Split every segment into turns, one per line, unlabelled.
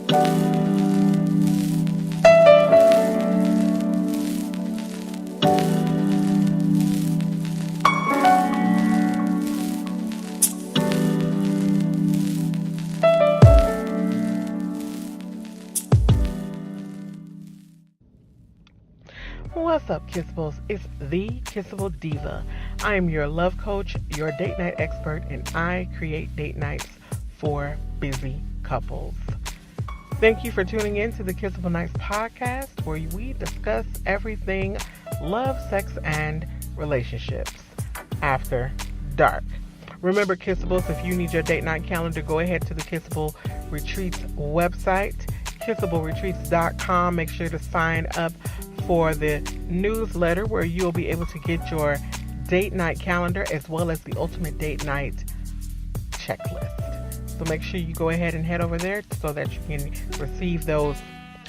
What's up, Kissables? It's the Kissable Diva. I am your love coach, your date night expert, and I create date nights for busy couples. Thank you for tuning in to the Kissable Nights podcast, where we discuss everything love, sex, and relationships after dark. Remember, Kissables, if you need your date night calendar, go ahead to the Kissable Retreats website, kissableretreats.com. Make sure to sign up for the newsletter where you'll be able to get your date night calendar as well as the ultimate date night checklist. So make sure you go ahead and head over there so that you can receive those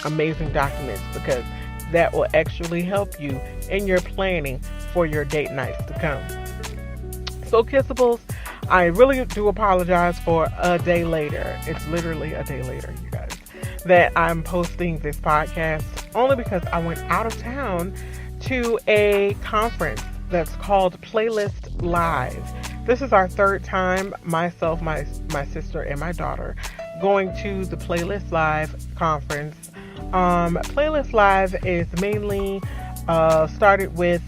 amazing documents, because that will actually help you in your planning for your date nights to come. So Kissables, I really do apologize for a day later. It's literally a day later, you guys, that I'm posting this podcast, only because I went out of town to a conference that's called Playlist Live. This is our third time, myself, my sister, and my daughter, going to the Playlist Live conference. Playlist Live is mainly started with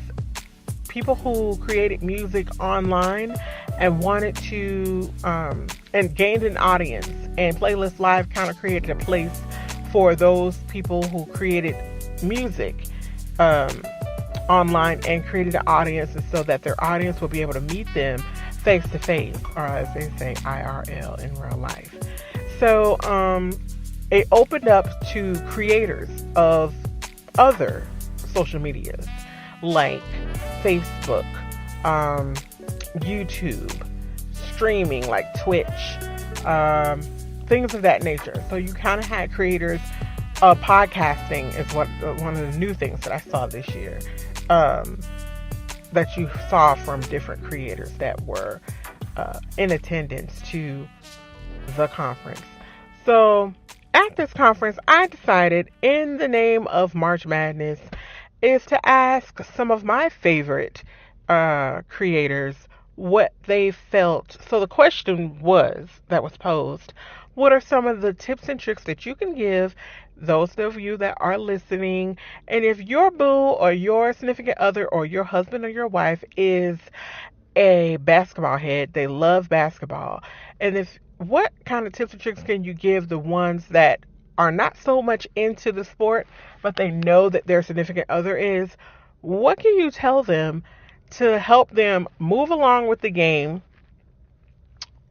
people who created music online and wanted to, and gained an audience. And Playlist Live kind of created a place for those people who created music online and created an audience, and so that their audience will be able to meet them face to face, or as they say, IRL, in real life. So it opened up to creators of other social medias like Facebook, YouTube, streaming like Twitch, things of that nature. So you kind of had creators. Podcasting is one of the new things that I saw this year, that you saw from different creators that were in attendance to the conference. So at this conference, I decided, in the name of March Madness, is to ask some of my favorite creators what they felt. So the question that was posed: what are some of the tips and tricks that you can give those of you that are listening? And if your boo or your significant other or your husband or your wife is a basketball head, they love basketball, and what kind of tips and tricks can you give the ones that are not so much into the sport, but they know that their significant other is? What can you tell them to help them move along with the game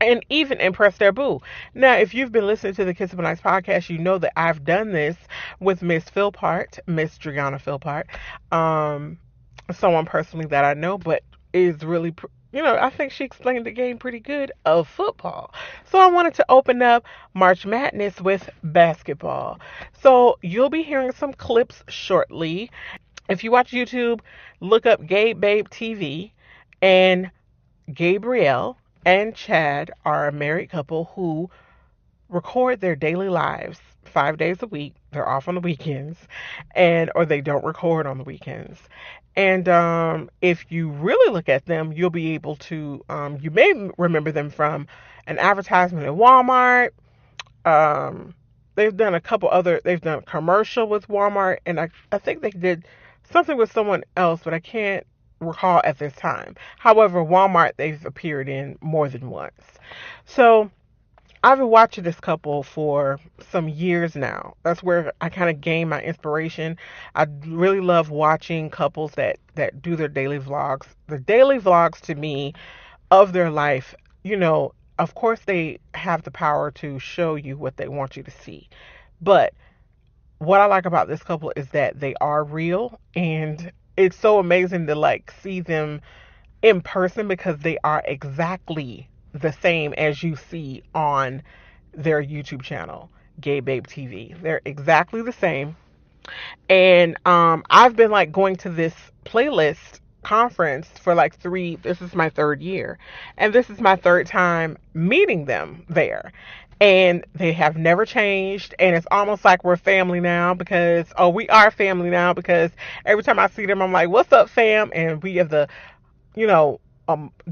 and even impress their boo? Now, if you've been listening to the Kissable Nights podcast, you know that I've done this with Miss Driana Philpart, someone personally that I know, but is really, I think she explained the game pretty good of football. So I wanted to open up March Madness with basketball. So you'll be hearing some clips shortly. If you watch YouTube, look up Gabe Babe TV, and Gabrielle and Chad are a married couple who record their daily lives 5 days a week. They're off on the weekends, or they don't record on the weekends. And if you really look at them, you'll be able to, you may remember them from an advertisement at Walmart. They've done a commercial with Walmart, and I think they did something with someone else, but I can't recall at this time. However, Walmart they've appeared in more than once. So I've been watching this couple for some years now. That's where I kind of gained my inspiration. I really love watching couples that do their daily vlogs. The daily vlogs, to me, of their life, of course they have the power to show you what they want you to see. But what I like about this couple is that they are real, and it's so amazing to see them in person, because they are exactly the same as you see on their YouTube channel, Gay Babe TV. They're exactly the same. And I've been going to this playlist conference for this is my third year, and this is my third time meeting them there. and they have never changed, and it's almost like we're family now because we are family now because every time I see them I'm like, what's up, fam? And we have the, you know,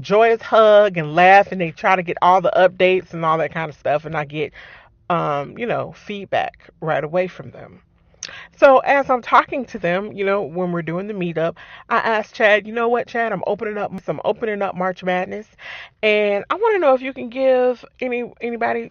joyous hug and laugh, and they try to get all the updates and all that kind of stuff, and I get feedback right away from them. So as I'm talking to them, when we're doing the meetup, I asked Chad, you know what, Chad, I'm opening up March Madness, and I want to know if you can give anybody,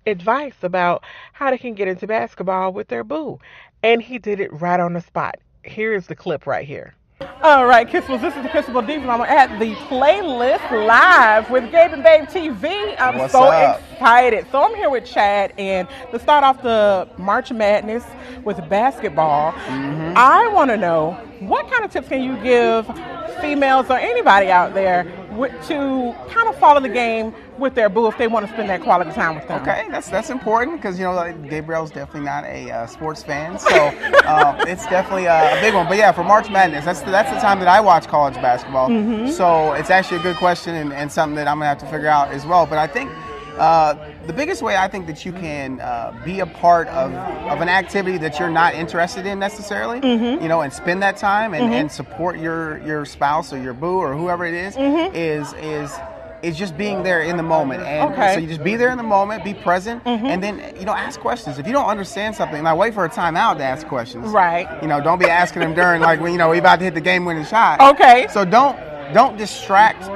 advice about how they can get into basketball with their boo. And he did it right on the spot. Here's the clip right here. All right, Kissables, this is the Kissable Diva. I'm at the playlist live with Gabe and Babe TV. I'm
What's
so
up?
excited. So I'm here with Chad, and to start off the March Madness with basketball, I want to know, what kind of tips can you give females or anybody out there to kind of follow the game with their boo if they want to spend that quality time with them?
Okay, that's important because Gabriel's definitely not a sports fan, so it's definitely a big one. But yeah, for March Madness, that's the time that I watch college basketball. So it's actually a good question and something that I'm gonna have to figure out as well. But I think the biggest way I think that you can be a part of an activity that you're not interested in necessarily, and spend that time and support your spouse or your boo or whoever it is just being there in the moment. And so you just be there in the moment, be present, and then, ask questions. If you don't understand something, now wait for a timeout to ask questions.
Right.
Don't be asking them during, like, when, we about to hit the game-winning shot.
Okay.
So don't distract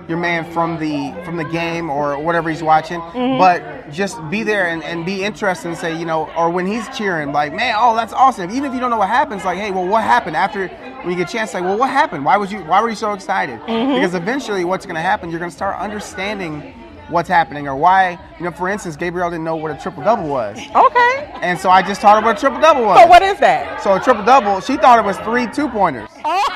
your man from the game or whatever he's watching, but just be there and be interested and say, or when he's cheering, like, man, oh, that's awesome. Even if you don't know what happens, like, hey, well, what happened after, when you get a chance, like, well, what happened? Why were you so excited? Because eventually what's going to happen, you're going to start understanding what's happening, or why, for instance, Gabrielle didn't know what a triple-double was. Okay. And so I just taught her what a triple-double was.
So what is that?
So a triple-double, she thought it was 3 2-pointers.
Oh.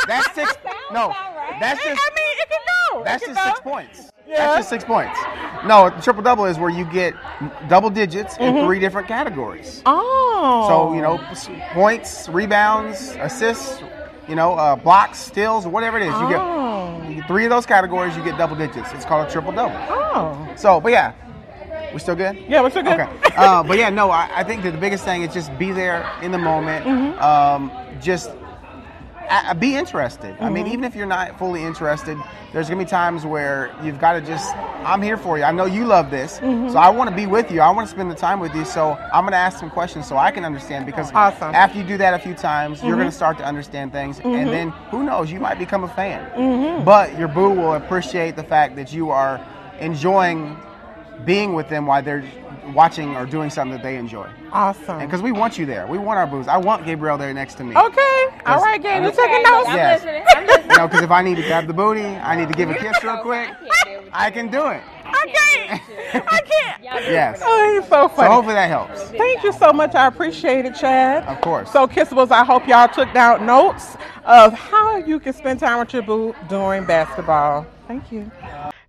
That's 6. No, that's just.
I mean, it can go.
That's just 6 points.
Yeah.
That's just 6 points. No, a triple-double is where you get double digits in 3 different categories.
Oh.
So, points, rebounds, assists, blocks, steals, whatever it is. You get 3 of those categories, you get double digits. It's called a triple-double.
Oh.
So, but yeah. We still good?
Yeah, we're still good.
Okay. But yeah, no, I think that the biggest thing is just be there in the moment. Just be interested. I mean, even if you're not fully interested, there's going to be times where you've got to I'm here for you. I know you love this, so I want to be with you. I want to spend the time with you, so I'm going to ask some questions so I can understand, because after you do that a few times, you're going to start to understand things, and then, who knows, you might become a fan. But your boo will appreciate the fact that you are enjoying being with them while they're watching or doing something that they enjoy.
Awesome.
Because we want you there. We want our boos. I want Gabrielle there next to me.
Okay. All right, Gabe. You taking notes?
Yes.
I'm listening.
Because if I need to grab the booty, I need to give a kiss real quick, I can do it.
I can't.
Yes.
Oh, he's so funny.
So hopefully that helps.
Thank you so much. I appreciate it, Chad.
Of course.
So, Kissables, I hope y'all took down notes of how you can spend time with your boo during basketball. Thank you.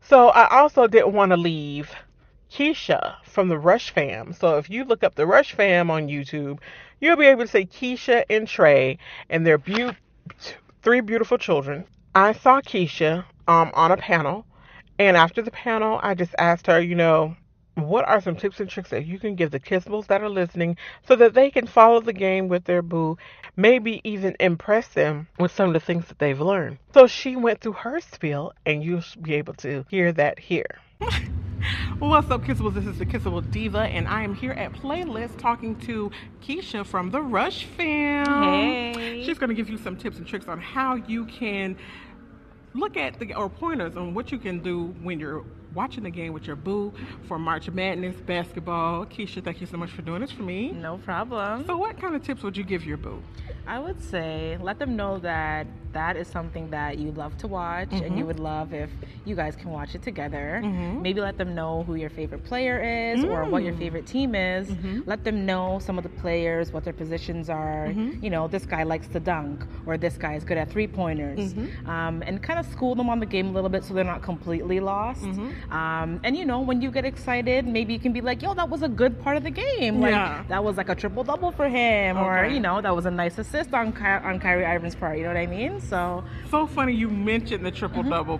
So, I also didn't want to leave Keisha from the Rush fam. So if you look up the Rush fam on YouTube, you'll be able to see Keisha and Trey and their 3 beautiful children. I saw Keisha on a panel, and after the panel, I just asked her, what are some tips and tricks that you can give the Kissables that are listening so that they can follow the game with their boo, maybe even impress them with some of the things that they've learned. So she went through her spiel, and you'll be able to hear that here. What's up, Kissables? This is the Kissable Diva, and I am here at Playlist talking to Keisha from the Rush fam.
Hey.
She's going to give you some tips and tricks on how you can look at or pointers on what you can do when you're watching the game with your boo for March Madness basketball. Keisha, thank you so much for doing this for me.
No problem.
So what kind of tips would you give your boo?
I would say let them know that that is something that you love to watch and you would love if you guys can watch it together. Maybe let them know who your favorite player is or what your favorite team is. Let them know some of the players, what their positions are. This guy likes to dunk, or this guy is good at 3-pointers. And kind of school them on the game a little bit so they're not completely lost. And you know, when you get excited, maybe you can be like, yo, that was a good part of the game. Like that was like a triple double for him, or you know, that was a nice assist on Kyrie Irving's part. You know what I mean? So
funny you mentioned the triple double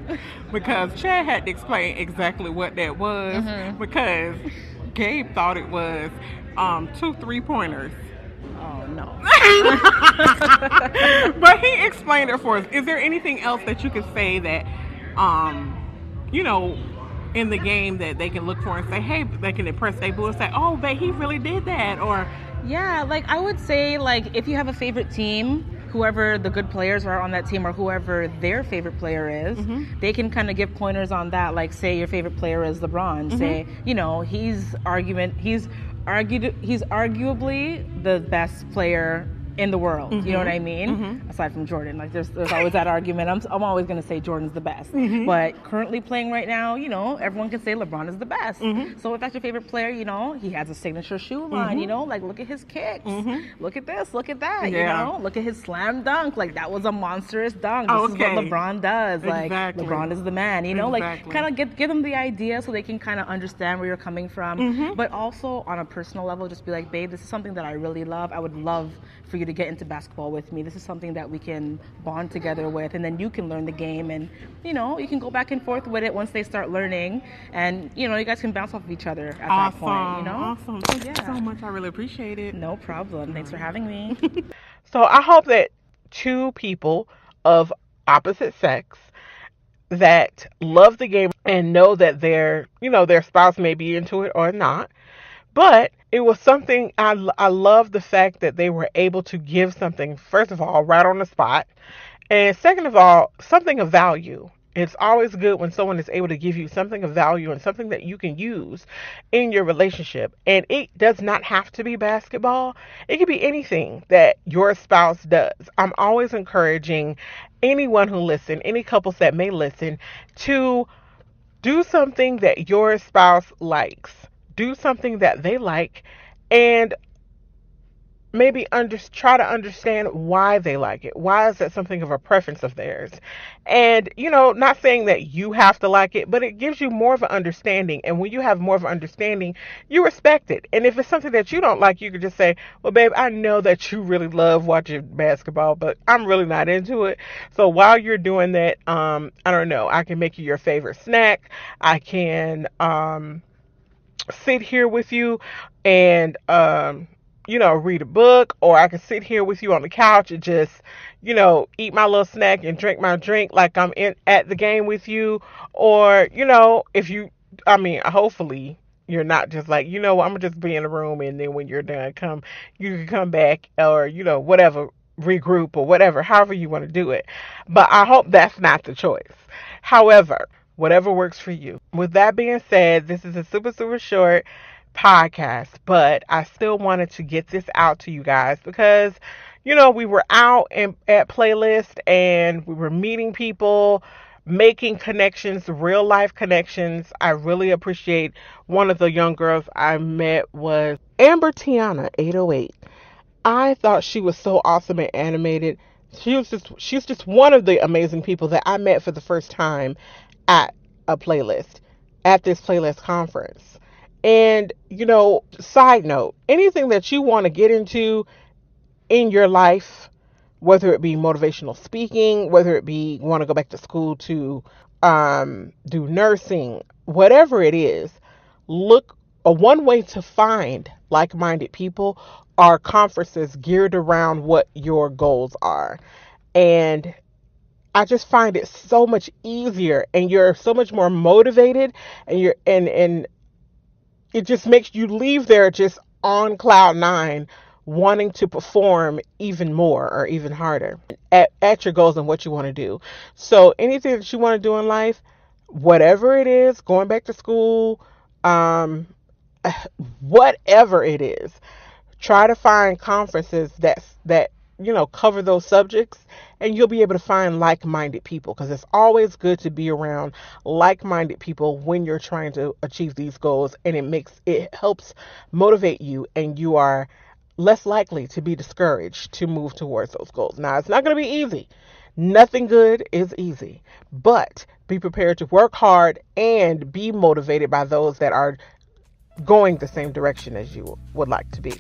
because Chad had to explain exactly what that was because Gabe thought it was 2 3-pointers.
Oh no.
But he explained it for us. Is there anything else that you could say that you know, in the game that they can look for and say, hey, they can impress their boo and say, oh, but he really did that? Or
yeah, like I would say, like if you have a favorite team, whoever the good players are on that team or whoever their favorite player is, they can kind of give pointers on that. Like say your favorite player is LeBron. Say, you know, he's arguably the best player in the world. You know what I mean? Aside from Jordan, like there's always that argument. I'm always going to say Jordan's the best. But currently playing right now, you know, everyone can say LeBron is the best. So if that's your favorite player, you know, he has a signature shoe line, you know, like look at his kicks. Look at this, look at that, you know, look at his slam dunk. Like that was a monstrous dunk. This is what LeBron does. Like LeBron is the man, you know, like kind of give them the idea so they can kind of understand where you're coming from. But also on a personal level, just be like, babe, this is something that I really love. I would love for you to get into basketball with me. This is something that we can bond together with, and then you can learn the game, and you know, you can go back and forth with it once they start learning, and you know, you guys can bounce off of each other at that point, you know?
Awesome. Thank you so much. I really appreciate it.
No problem. Thanks for having me.
So I hope that 2 people of opposite sex that love the game and know that their spouse may be into it or not, but it was something I love the fact that they were able to give something, first of all, right on the spot. And second of all, something of value. It's always good when someone is able to give you something of value and something that you can use in your relationship. And it does not have to be basketball. It could be anything that your spouse does. I'm always encouraging anyone who listens, any couples that may listen, to do something that your spouse likes. Do something that they like, and maybe try to understand why they like it. Why is that something of a preference of theirs? And, you know, not saying that you have to like it, but it gives you more of an understanding. And when you have more of an understanding, you respect it. And if it's something that you don't like, you could just say, well, babe, I know that you really love watching basketball, but I'm really not into it. So while you're doing that, I don't know, I can make you your favorite snack. I can, sit here with you and you know, read a book, or I can sit here with you on the couch and just, you know, eat my little snack and drink my drink like I'm at the game with you. Or, you know, hopefully you're not just like, you know, I'm gonna just be in the room, and then when you're done, you can come back, or, you know, whatever, regroup or whatever, however you want to do it. But I hope that's not the choice. However, whatever works for you. With that being said, this is a super, super short podcast, but I still wanted to get this out to you guys because, you know, we were out at Playlist and we were meeting people, making connections, real life connections. I really appreciate one of the young girls I met was Amber Tiana 808. I thought she was so awesome and animated. She's just one of the amazing people that I met for the first time at this Playlist conference. And, you know, side note, anything that you want to get into in your life, whether it be motivational speaking, whether it be want to go back to school to do nursing, whatever it is, one way to find like-minded people are conferences geared around what your goals are. And I just find it so much easier, and you're so much more motivated, and and it just makes you leave there just on cloud 9, wanting to perform even more or even harder at your goals and what you want to do. So anything that you want to do in life, whatever it is, going back to school, whatever it is, try to find conferences that you know, cover those subjects, and you'll be able to find like-minded people, because it's always good to be around like-minded people when you're trying to achieve these goals, and it helps motivate you, and you are less likely to be discouraged to move towards those goals. Now, it's not going to be easy. Nothing good is easy, but be prepared to work hard and be motivated by those that are going the same direction as you would like to be.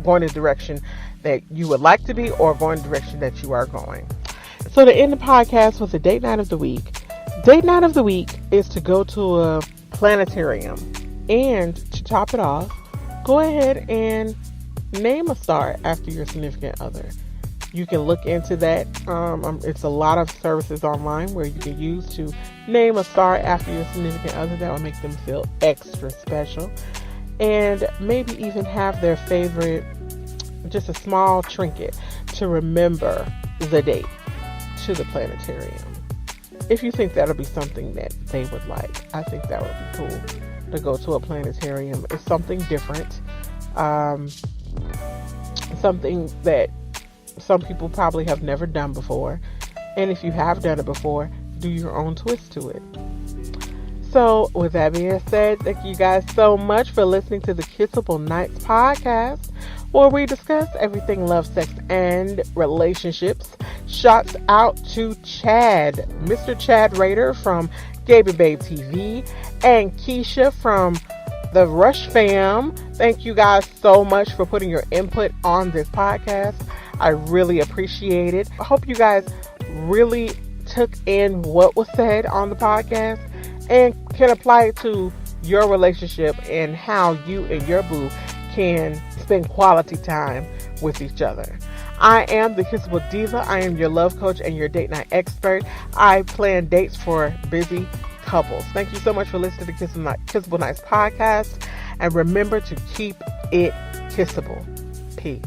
Going the direction that you would like to be, or going the direction that you are going. So to end the podcast with the date night of the week. Date night of the week is to go to a planetarium. And to top it off, go ahead and name a star after your significant other. You can look into that. It's a lot of services online where you can use to name a star after your significant other. That will make them feel extra special. And maybe even have their favorite, just a small trinket to remember the date to the planetarium. If you think that'll be something that they would like, I think that would be cool to go to a planetarium. It's something different. Something that some people probably have never done before. And if you have done it before, do your own twist to it. So, with that being said, thank you guys so much for listening to the Kissable Nights podcast, where we discuss everything love, sex, and relationships. Shouts out to Chad, Mr. Chad Rader from Gabe and Babe TV, and Keisha from the Rush Fam. Thank you guys so much for putting your input on this podcast. I really appreciate it. I hope you guys really took in what was said on the podcast and can apply it to your relationship and how you and your boo can spend quality time with each other. I am the Kissable Diva. I am your love coach and your date night expert. I plan dates for busy couples. Thank you so much for listening to the Kissable Nights podcast. And remember to keep it kissable. Peace.